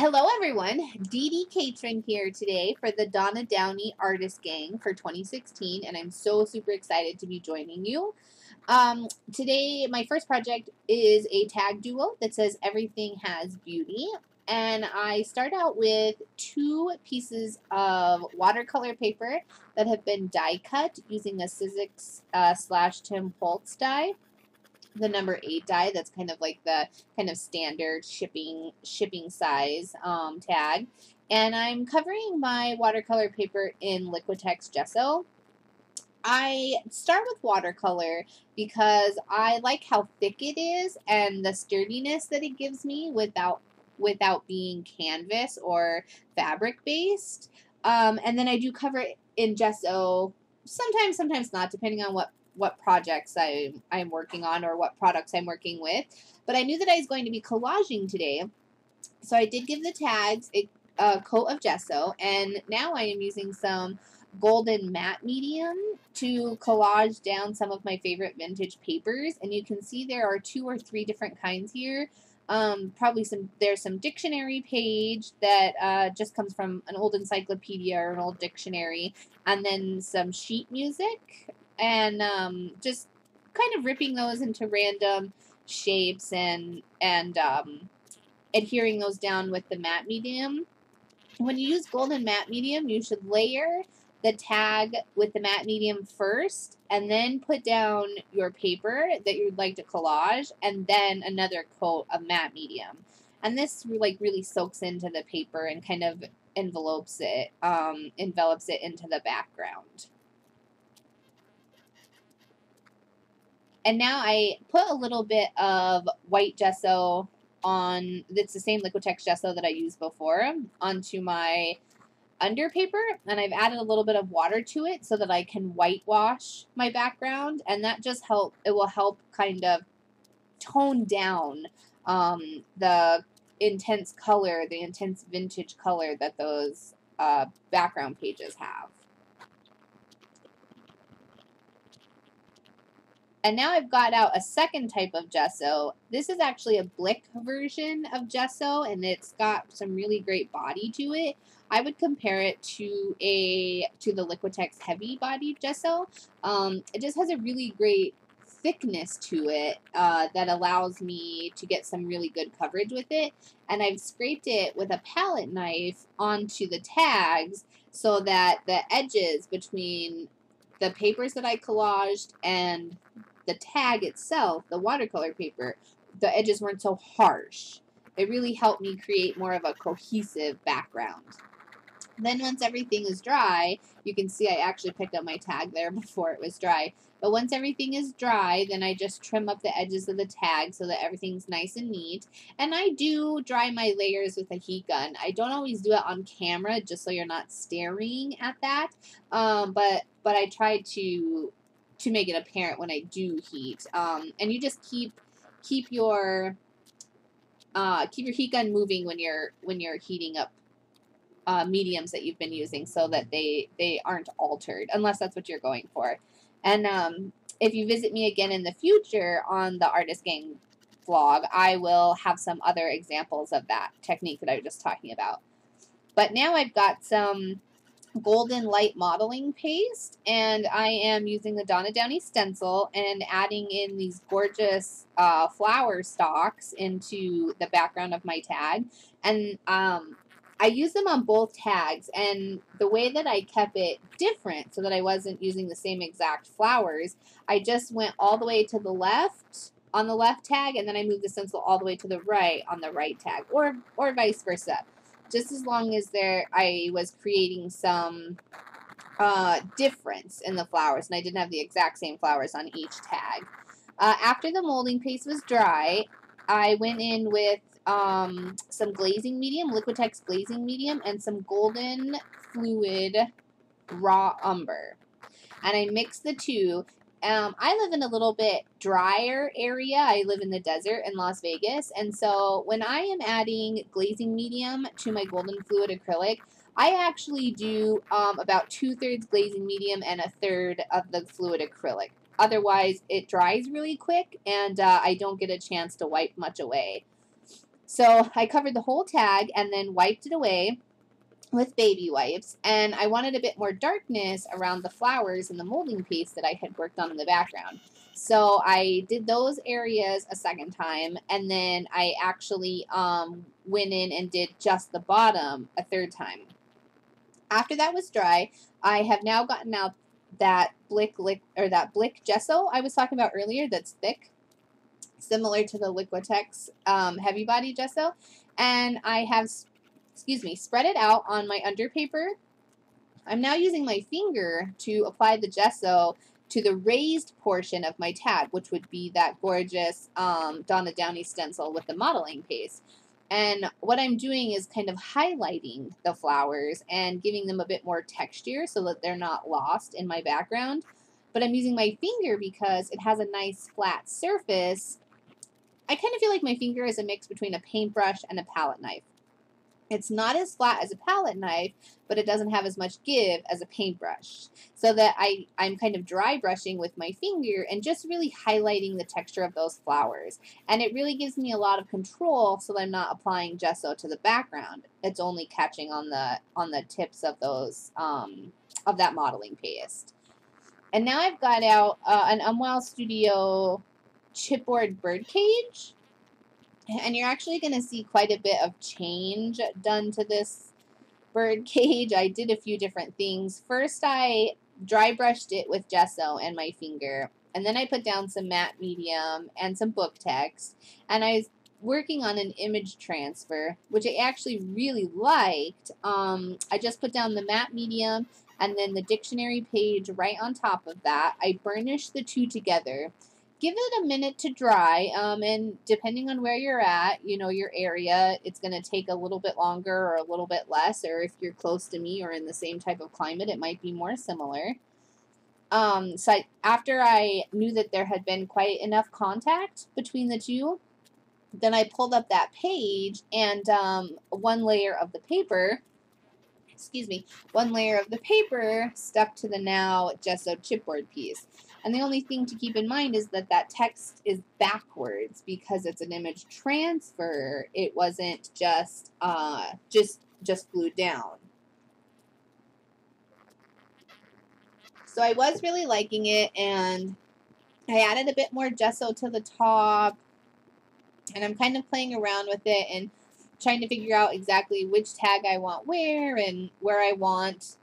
Hello everyone, DeeDee Catron here today for the Donna Downey Artist Gang for 2016, and I'm so super excited to be joining you. Today, my first project is a tag duo that says Everything Has Beauty, and I start out with 2 pieces of watercolor paper that have been die cut using a Sizzix / Tim Holtz die. The number 8 die that's kind of like the kind of standard shipping size tag, and I'm covering my watercolor paper in Liquitex gesso. I start with watercolor because I like how thick it is and the sturdiness that it gives me without being canvas or fabric based. And then I do cover it in gesso sometimes not, depending on what projects I'm working on or what products I'm working with. But I knew that I was going to be collaging today, so I did give the tags a coat of gesso, and now I am using some golden matte medium to collage down some of my favorite vintage papers. And you can see there are 2 or 3 different kinds here. There's some dictionary page that just comes from an old encyclopedia or an old dictionary, and then some sheet music, and just kind of ripping those into random shapes and adhering those down with the matte medium. When you use golden matte medium, you should layer the tag with the matte medium first, and then put down your paper that you'd like to collage, and then another coat of matte medium. And this really soaks into the paper and kind of envelops it into the background. And now I put a little bit of white gesso on, it's the same Liquitex gesso that I used before, onto my under paper, and I've added a little bit of water to it so that I can whitewash my background, and that just will help kind of tone down the intense color, the intense vintage color that those background pages have. And now I've got out a second type of gesso. This is actually a Blick version of gesso, and it's got some really great body to it. I would compare it to the Liquitex heavy bodied gesso. It just has a really great thickness to it that allows me to get some really good coverage with it. And I've scraped it with a palette knife onto the tags so that the edges between the papers that I collaged and the tag itself, the watercolor paper, the edges weren't so harsh. It really helped me create more of a cohesive background. Then once everything is dry, you can see I actually picked up my tag there before it was dry. But once everything is dry, then I just trim up the edges of the tag so that everything's nice and neat. And I do dry my layers with a heat gun. I don't always do it on camera just so you're not staring at that. But I try to make it apparent when I do heat. And you just keep your heat gun moving when you're heating up mediums that you've been using, so that they aren't altered, unless that's what you're going for. And if you visit me again in the future on the Artist Gang vlog, I will have some other examples of that technique that I was just talking about. But now I've got some golden light modeling paste, and I am using the Donna Downey stencil and adding in these gorgeous flower stalks into the background of my tag. And I use them on both tags, and the way that I kept it different so that I wasn't using the same exact flowers, I just went all the way to the left on the left tag, and then I moved the stencil all the way to the right on the right tag, or vice versa. Just as long as I was creating some difference in the flowers, and I didn't have the exact same flowers on each tag. After the molding paste was dry, I went in with some glazing medium, Liquitex glazing medium, and some golden fluid raw umber. And I mixed the 2. I live in a little bit drier area. I live in the desert in Las Vegas, and so when I am adding glazing medium to my golden fluid acrylic, I actually do about 2/3 glazing medium and 1/3 of the fluid acrylic. Otherwise, it dries really quick, and I don't get a chance to wipe much away. So I covered the whole tag and then wiped it away with baby wipes, and I wanted a bit more darkness around the flowers and the molding paste that I had worked on in the background. So I did those areas a second time, and then I actually went in and did just the bottom a third time. After that was dry, I have now gotten out that blick gesso I was talking about earlier that's thick, similar to the Liquitex heavy body gesso, and I have spread it out on my underpaper. I'm now using my finger to apply the gesso to the raised portion of my tag, which would be that gorgeous Donna Downey stencil with the modeling paste. And what I'm doing is kind of highlighting the flowers and giving them a bit more texture so that they're not lost in my background. But I'm using my finger because it has a nice flat surface. I kind of feel like my finger is a mix between a paintbrush and a palette knife. It's not as flat as a palette knife, but it doesn't have as much give as a paintbrush. So that I'm kind of dry brushing with my finger and just really highlighting the texture of those flowers. And it really gives me a lot of control so that I'm not applying gesso to the background. It's only catching on the tips of those of that modeling paste. And now I've got out an Umwell Studio chipboard birdcage. And you're actually going to see quite a bit of change done to this bird cage. I did a few different things. First, I dry brushed it with gesso and my finger. And then I put down some matte medium and some book text. And I was working on an image transfer, which I actually really liked. I just put down the matte medium and then the dictionary page right on top of that. I burnished the two together. Give it a minute to dry, and depending on where you're at, you know, your area, it's going to take a little bit longer or a little bit less, or if you're close to me or in the same type of climate, it might be more similar. After I knew that there had been quite enough contact between the two, then I pulled up that page and one layer of the paper stuck to the now gesso chipboard piece. And the only thing to keep in mind is that that text is backwards because it's an image transfer. It wasn't just glued down. So I was really liking it, and I added a bit more gesso to the top, and I'm kind of playing around with it and trying to figure out exactly which tag I want where and where I want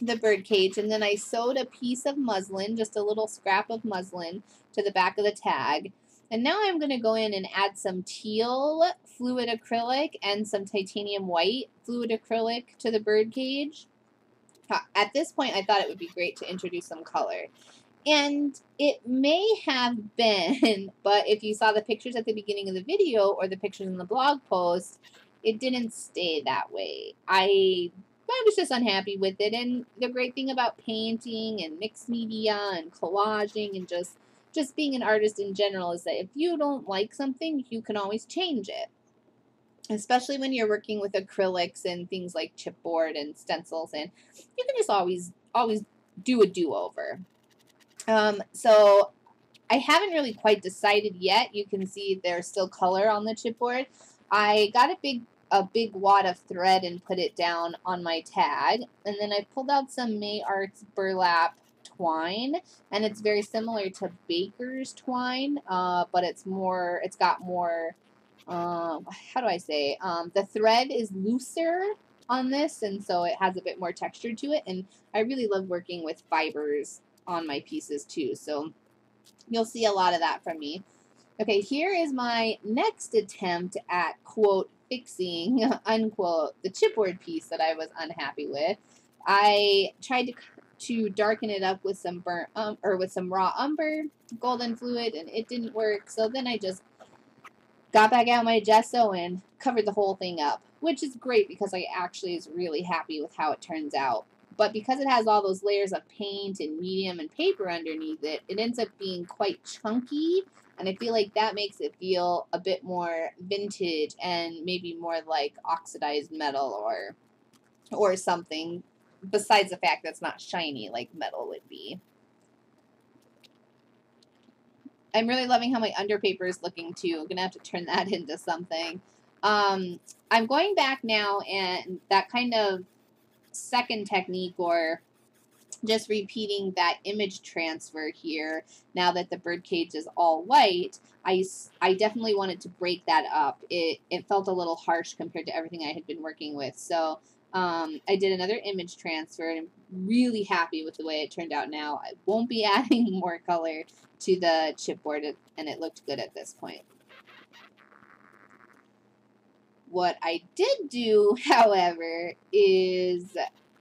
the bird cage. And then I sewed a piece of muslin, just a little scrap of muslin, to the back of the tag. And now I'm going to go in and add some teal fluid acrylic and some titanium white fluid acrylic to the bird cage. At this point, I thought it would be great to introduce some color. And it may have been, but if you saw the pictures at the beginning of the video or the pictures in the blog post, it didn't stay that way. I was just unhappy with it. And the great thing about painting and mixed media and collaging and just being an artist in general is that if you don't like something, you can always change it. Especially when you're working with acrylics and things like chipboard and stencils, and you can just always do a do-over. So I haven't really quite decided yet. You can see there's still color on the chipboard. I got a big wad of thread and put it down on my tag, and then I pulled out some May Arts burlap twine, and it's very similar to baker's twine, but it's got more, how do I say, the thread is looser on this, and so it has a bit more texture to it, and I really love working with fibers on my pieces too, so you'll see a lot of that from me. Okay, here is my next attempt at, quote, fixing, unquote, the chipboard piece that I was unhappy with. I tried to darken it up with some with some raw umber golden fluid, and it didn't work, so then I just got back out my gesso and covered the whole thing up, which is great because I actually is really happy with how it turns out. But because it has all those layers of paint and medium and paper underneath it, it ends up being quite chunky, and I feel like that makes it feel a bit more vintage and maybe more like oxidized metal or something, besides the fact that it's not shiny like metal would be. I'm really loving how my underpaper is looking too. I'm going to have to turn that into something. I'm going back now, and that kind of second technique, or just repeating that image transfer here, now that the birdcage is all white, I definitely wanted to break that up. It felt a little harsh compared to everything I had been working with. So I did another image transfer, and I'm really happy with the way it turned out now. I won't be adding more color to the chipboard, and it looked good at this point. What I did do, however, is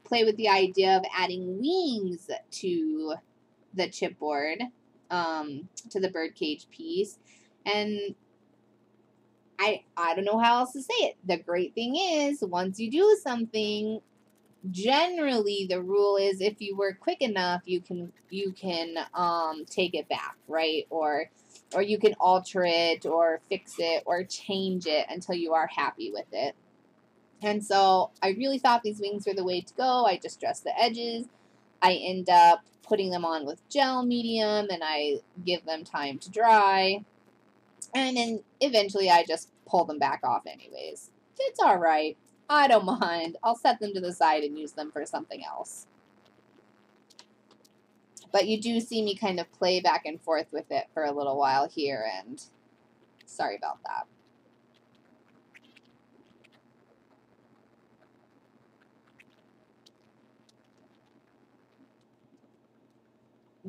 play with the idea of adding wings to the chipboard, to the birdcage piece. And I don't know how else to say it. The great thing is, once you do something, generally the rule is if you work quick enough, you can take it back, right? Or you can alter it or fix it or change it until you are happy with it. And so I really thought these wings were the way to go. I just dressed the edges. I end up putting them on with gel medium, and I give them time to dry. And then eventually I just pull them back off anyways. It's all right. I don't mind. I'll set them to the side and use them for something else. But you do see me kind of play back and forth with it for a little while here, and sorry about that.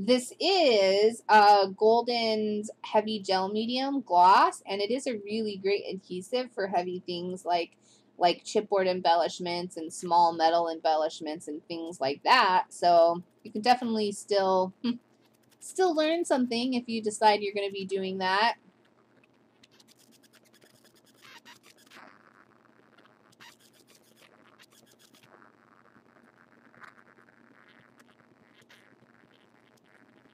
This is Golden's Heavy Gel Medium Gloss, and it is a really great adhesive for heavy things like chipboard embellishments and small metal embellishments and things like that. So you can definitely still learn something if you decide you're going to be doing that.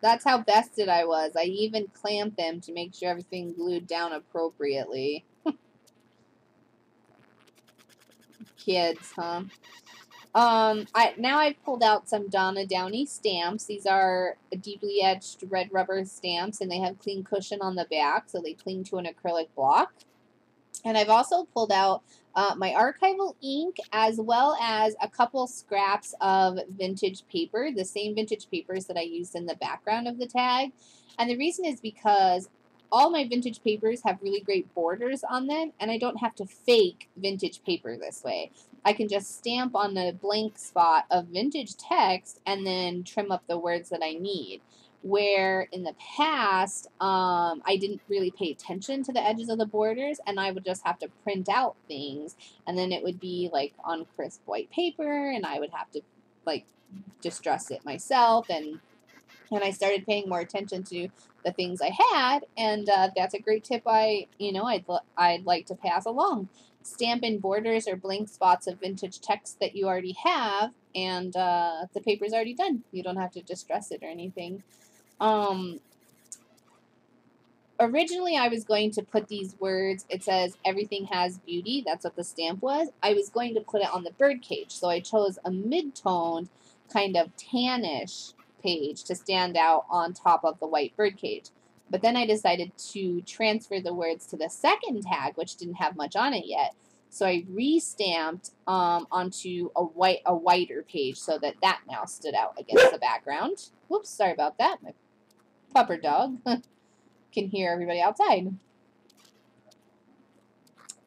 That's how vested I was. I even clamped them to make sure everything glued down appropriately. Kids, huh? Now I've pulled out some Donna Downey stamps. These are deeply edged red rubber stamps, and they have clean cushion on the back, so they cling to an acrylic block. And I've also pulled out my archival ink, as well as a couple scraps of vintage paper, the same vintage papers that I used in the background of the tag. And the reason is because all my vintage papers have really great borders on them, and I don't have to fake vintage paper this way. I can just stamp on the blank spot of vintage text and then trim up the words that I need. Where in the past, I didn't really pay attention to the edges of the borders, and I would just have to print out things, and then it would be like on crisp white paper, and I would have to like distress it myself, and I started paying more attention to the things I had, and that's a great tip I'd like to pass along. Stamp in borders or blank spots of vintage text that you already have, and the paper's already done. You don't have to distress it or anything. Originally I was going to put these words, it says everything has beauty, that's what the stamp was. I was going to put it on the birdcage, so I chose a mid-toned kind of tannish page to stand out on top of the white birdcage. But then I decided to transfer the words to the second tag, which didn't have much on it yet. So I re-stamped onto a whiter page so that now stood out against the background. Whoops, sorry about that. My pupper dog can hear everybody outside.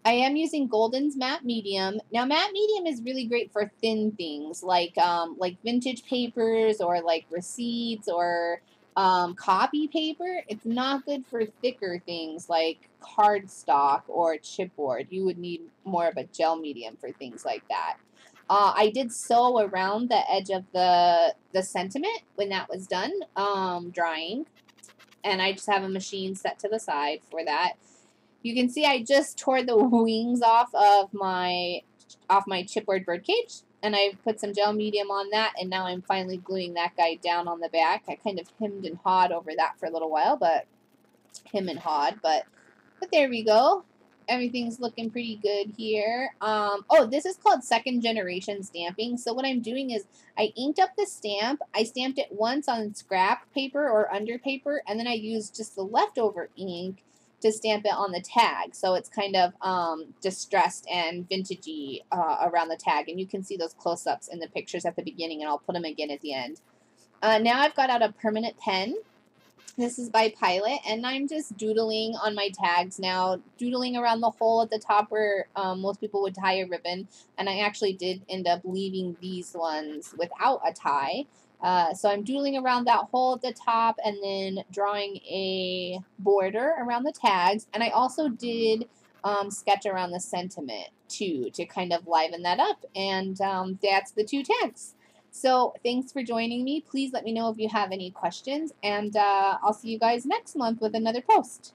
I am using Golden's Matte Medium. Now, Matte Medium is really great for thin things like vintage papers or like receipts or copy paper. It's not good for thicker things like cardstock or chipboard. You would need more of a gel medium for things like that. I did sew around the edge of the sentiment when that was done drying, and I just have a machine set to the side for that. You can see I just tore the wings off my chipboard birdcage, and I put some gel medium on that, and now I'm finally gluing that guy down on the back. I kind of hemmed and hawed over that for a little while, but there we go. Everything's looking pretty good here. Oh, this is called second generation stamping. So what I'm doing is I inked up the stamp. I stamped it once on scrap paper or under paper, and then I used just the leftover ink to stamp it on the tag. So it's kind of distressed and vintagey around the tag. And you can see those close-ups in the pictures at the beginning, and I'll put them again at the end. Now I've got out a permanent pen. This is by Pilot, and I'm just doodling on my tags now, doodling around the hole at the top where most people would tie a ribbon, and I actually did end up leaving these ones without a tie. So I'm doodling around that hole at the top and then drawing a border around the tags, and I also did sketch around the sentiment too to kind of liven that up, and that's the 2 tags. So thanks for joining me. Please let me know if you have any questions, and I'll see you guys next month with another post.